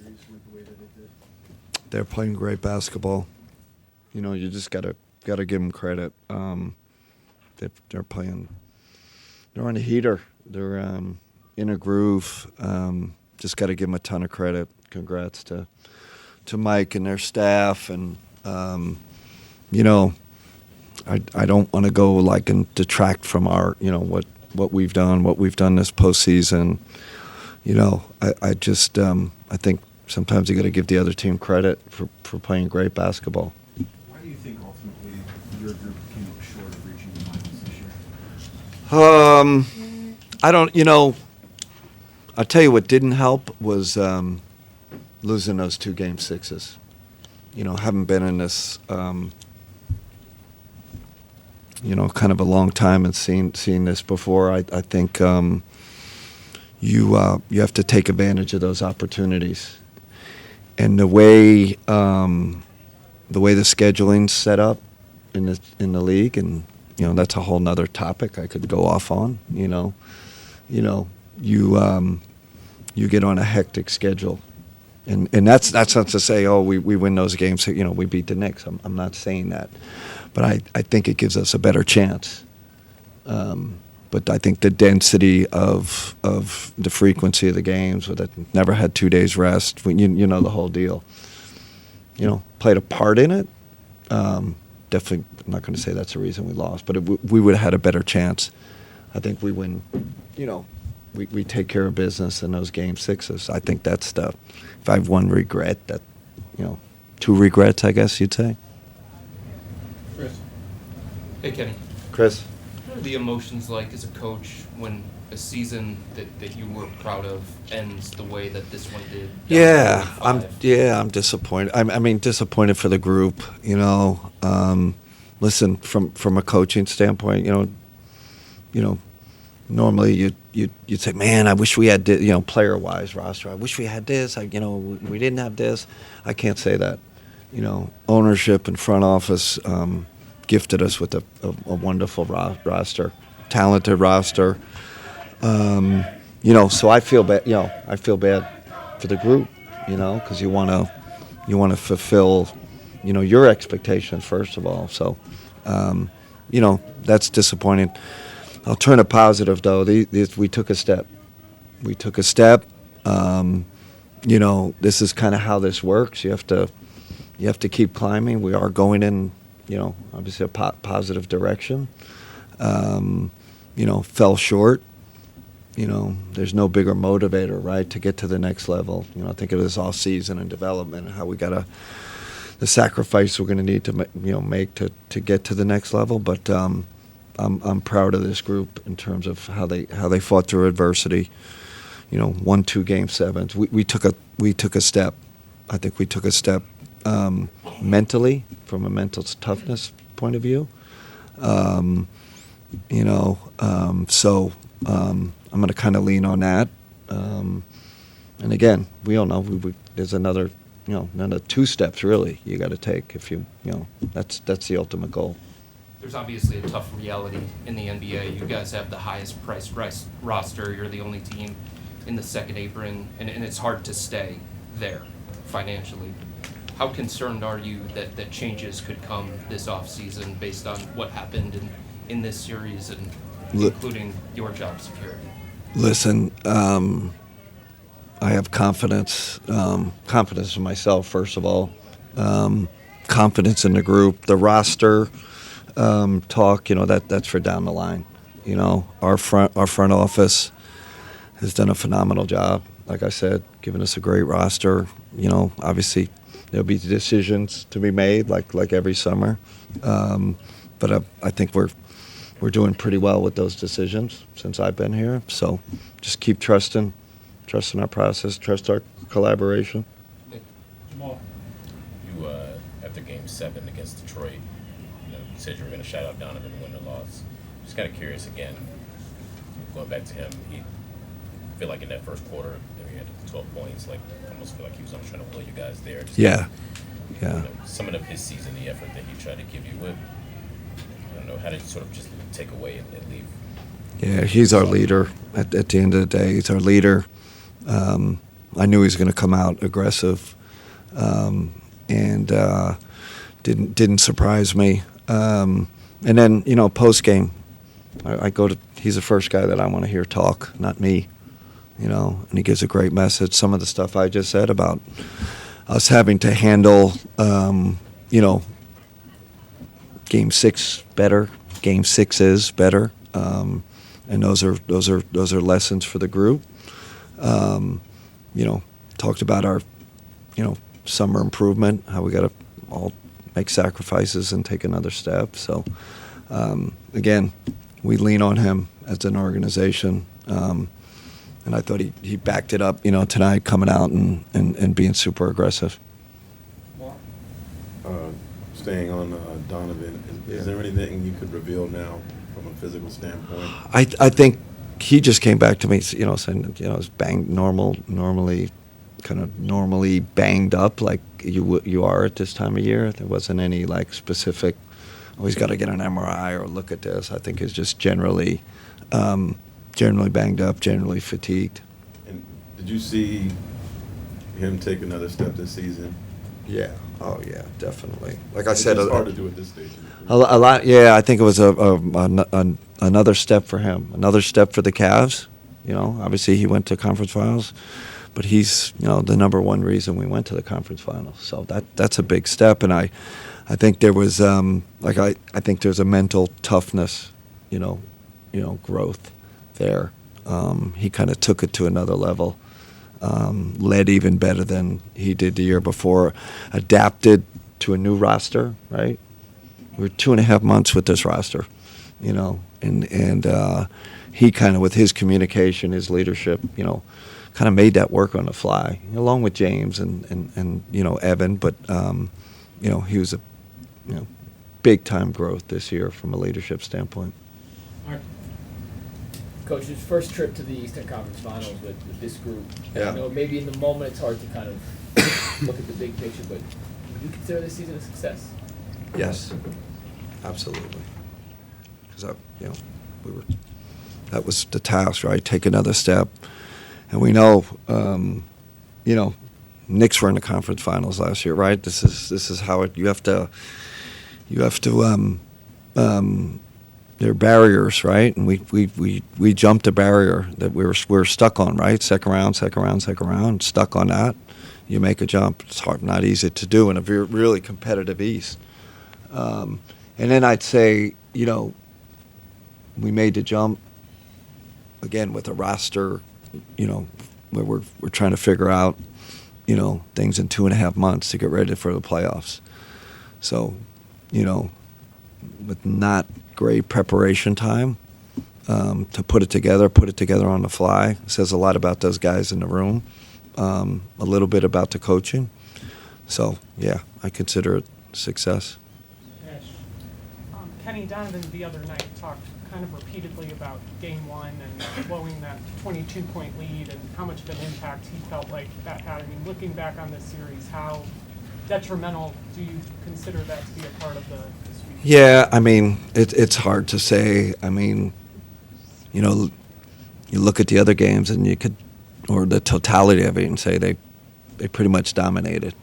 series went the way that it did? They're playing great basketball. You just gotta give them credit. They're playing. They're on a heater. They're in a groove. Just got to give them a ton of credit. Congrats to Mike and their staff. And I don't want to go like and detract from our what we've done this postseason. I just I think sometimes you got to give the other team credit for playing great basketball. Why do you think ultimately your group came up short of reaching the finals this year? I don't. I'll tell you what didn't help was losing those 2 game 6s. Haven't been in this kind of a long time and seen this before. I think you have to take advantage of those opportunities. And the way the scheduling's set up in the league, and that's a whole nother topic I could go off on. You get on a hectic schedule, and that's not to say we win those games. We beat the Knicks. I'm not saying that, but I think it gives us a better chance. But I think the density of the frequency of the games, with it never had 2 days rest, the whole deal. Played a part in it. Definitely, I'm not going to say that's the reason we lost, but we would have had a better chance. I think we win. We take care of business in those game 6s. I think that's the. If I have one regret, that 2 regrets, I guess you'd say. Chris. Hey, Kenny. Chris. What are the emotions like as a coach when a season that you were proud of ends the way that this one did? I'm disappointed. I mean, disappointed for the group. Listen, from a coaching standpoint, normally you'd say, man, I wish we had this, player-wise roster. I wish we had this. We didn't have this. I can't say that. Ownership and front office gifted us with a wonderful roster, talented roster. So I feel bad. I feel bad for the group. Because you want to fulfill, your expectations first of all. So, that's disappointing. I'll turn it positive though. We took a step. This is kind of how this works. You have to keep climbing. We are going in, obviously a positive direction. Fell short. There's no bigger motivator, right, to get to the next level. I think of this off season and development and how we the sacrifice we're going to need to make to get to the next level. But I'm proud of this group in terms of how they fought through adversity. 1, 2 game 7s. We took a step. I think we took a step mentally, from a mental toughness point of view. So I'm going to kind of lean on that. And again, we all know there's another 2 steps really you got to take if that's the ultimate goal. There's obviously a tough reality in the NBA. You guys have the highest priced roster. You're the only team in the second apron, and it's hard to stay there financially. How concerned are you that changes could come this offseason based on what happened in this series, and including your job security? Listen, I have confidence in myself, first of all, confidence in the group, the roster. Talk, that's for down the line. Our front office has done a phenomenal job. Like I said, giving us a great roster. Obviously there'll be decisions to be made, like every summer. But I think we're doing pretty well with those decisions since I've been here. So just keep trusting our process, trust our collaboration. Jamal, you after Game 7 against Detroit, you said you were going to shout out Donovan to win the loss. Just kind of curious again, going back to him. He feel like in that first quarter, he had 12 points. Like almost feel like he was almost trying to will you guys there. Just yeah. Some of his season, the effort that he tried to give you. I don't know, how did you sort of just take away and leave? Yeah, he's our leader. At the end of the day, he's our leader. I knew he was going to come out aggressive, and didn't surprise me. And then post game, I go to. He's the first guy that I want to hear talk, not me. And he gives a great message. Some of the stuff I just said about us having to handle, Game 6 better. Game 6 is better, and those are lessons for the group. Talked about our, summer improvement, how we got to all make sacrifices and take another step. So, again, we lean on him as an organization, and I thought he backed it up, tonight, coming out and being super aggressive. Staying on Donovan, is there anything you could reveal now from a physical standpoint? I think he just came back to me, saying, it's normally banged up like you are at this time of year. There wasn't any specific, he's got to get an MRI or look at this. I think it's just generally banged up, generally fatigued. And did you see him take another step this season? Yeah. Oh yeah, definitely. Like I said, it's hard to do at this stage. A lot. Yeah, I think it was another step for him, another step for the Cavs. Obviously he went to conference finals, but he's the number one reason we went to the conference finals. So that's a big step, and I think there was I think there's a mental toughness, growth there. He kind of took it to another level. Led even better than he did the year before, adapted to a new roster, right? We're 2.5 months with this roster, and he kind of, with his communication, his leadership, kind of made that work on the fly, along with James and Evan, but he was a big time growth this year from a leadership standpoint. Coach, his first trip to the Eastern Conference Finals with this group. Yeah. I know maybe in the moment it's hard to kind of look at the big picture, but would you consider this season a success? Yes, absolutely. Because that was the task, right? Take another step, and we know, Knicks were in the conference finals last year, right? This is how it. You have to. There are barriers, right? And we jumped a barrier that we were stuck on, right? Second round, stuck on that. You make a jump. It's hard, not easy to do in a really competitive East. And then I'd say, we made the jump again with a roster, where we're trying to figure out, things in 2.5 months to get ready for the playoffs. So, with not great preparation time to put it together on the fly. It says a lot about those guys in the room, a little bit about the coaching. So, yeah, I consider it success. Kenny Donovan the other night talked kind of repeatedly about Game 1 and blowing that 22-point lead and how much of an impact he felt like that had. I mean, looking back on this series, how detrimental do you consider that to be a part of the sweep? Yeah, I mean, it's hard to say. I mean, you look at the other games and you could, or the totality of it, and say they pretty much dominated.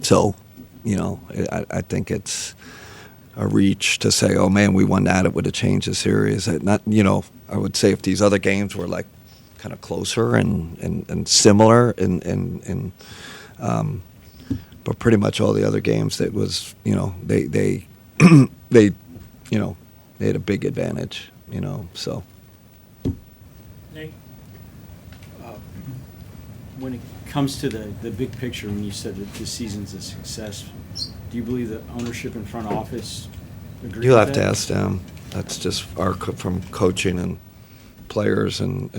So, I think it's a reach to say, oh man, we won that, it would have changed the series. Not, I would say if these other games were like kind of closer and similar and but pretty much all the other games that was, they they had a big advantage, so. Nate? When it comes to the big picture, when you said that this season's a success, do you believe that ownership and front office agree You'll with have to that? ask them. That's just from coaching and players and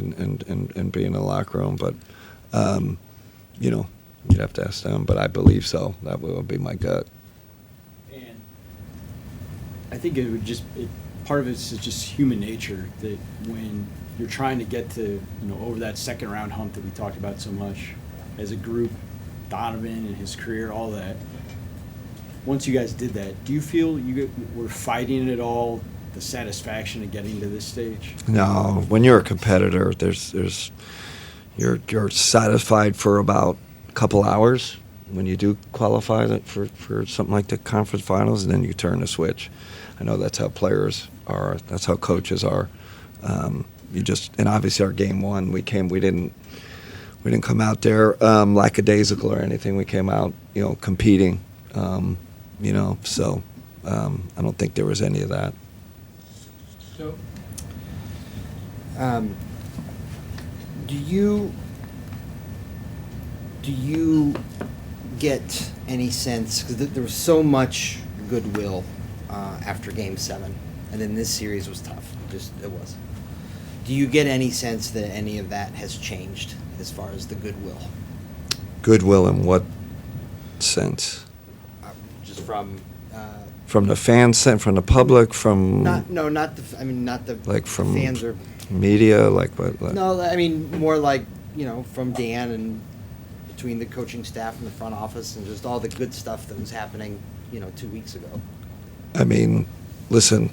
being in the locker room. But, you'd have to ask them. But I believe so. That would be my gut. And I think it would part of it is just human nature that when you're trying to get to, over that second round hump that we talked about so much as a group, Donovan and his career, all that. Once you guys did that, do you feel you were fighting it all, the satisfaction of getting to this stage? No, when you're a competitor, there's you're satisfied for about a couple hours when you do qualify for something like the conference finals, and then you turn the switch. I know that's how players are. That's how coaches are. And obviously our game one, we didn't come out there lackadaisical or anything. We came out, competing. So I don't think there was any of that. Joe? Do you get any sense, because there was so much goodwill after Game 7, and then this series was tough, it was. Do you get any sense that any of that has changed as far as the goodwill? Goodwill in what sense? Just from... From the fans, from the public, from... not the like from fans or... media, like what? No, I mean, more like, from Dan and between the coaching staff and the front office and just all the good stuff that was happening, 2 weeks ago. I mean, listen,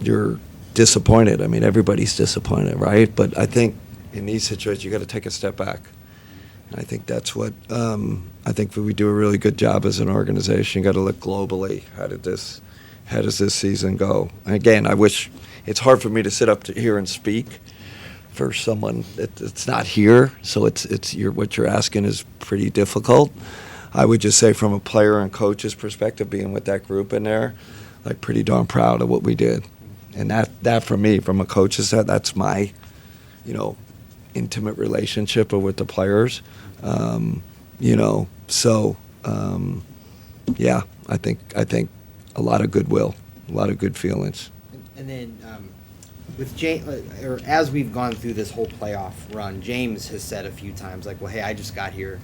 you're disappointed. I mean, everybody's disappointed, right? But I think in these situations, you got to take a step back. And I think that's what I think we do a really good job as an organization. You got to look globally. How does this season go? And again, I wish it's hard for me to sit up here and speak for someone that's not here. So what you're asking is pretty difficult. I would just say from a player and coach's perspective, being with that group in there, like pretty darn proud of what we did. And that for me, from a coach's side, that's my, intimate relationship with the players. Yeah, I think a lot of goodwill, a lot of good feelings. And then with James, or as we've gone through this whole playoff run, James has said a few times, like, well, hey, I just got here.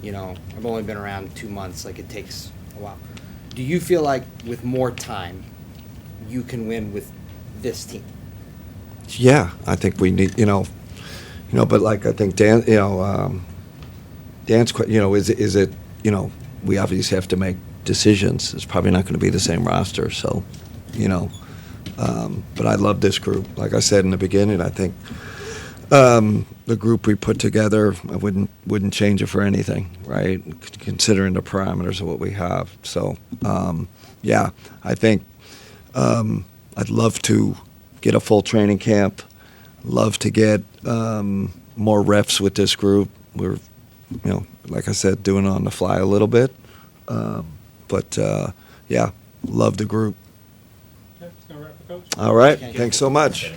I've only been around 2 months. Like, it takes a while. Do you feel like with more time, you can win with this team? Yeah, I think we need, but like I think Dan, Dan's, is it, we obviously have to make decisions. It's probably not going to be the same roster, so, but I love this group. Like I said in the beginning, I think the group we put together, I wouldn't change it for anything, right? Considering the parameters of what we have. So, yeah, I think I'd love to get a full training camp. Love to get more reps with this group. We're, like I said, doing it on the fly a little bit. But yeah, love the group. Okay, just gonna wrap it, Coach. All right, Okay. thanks so much.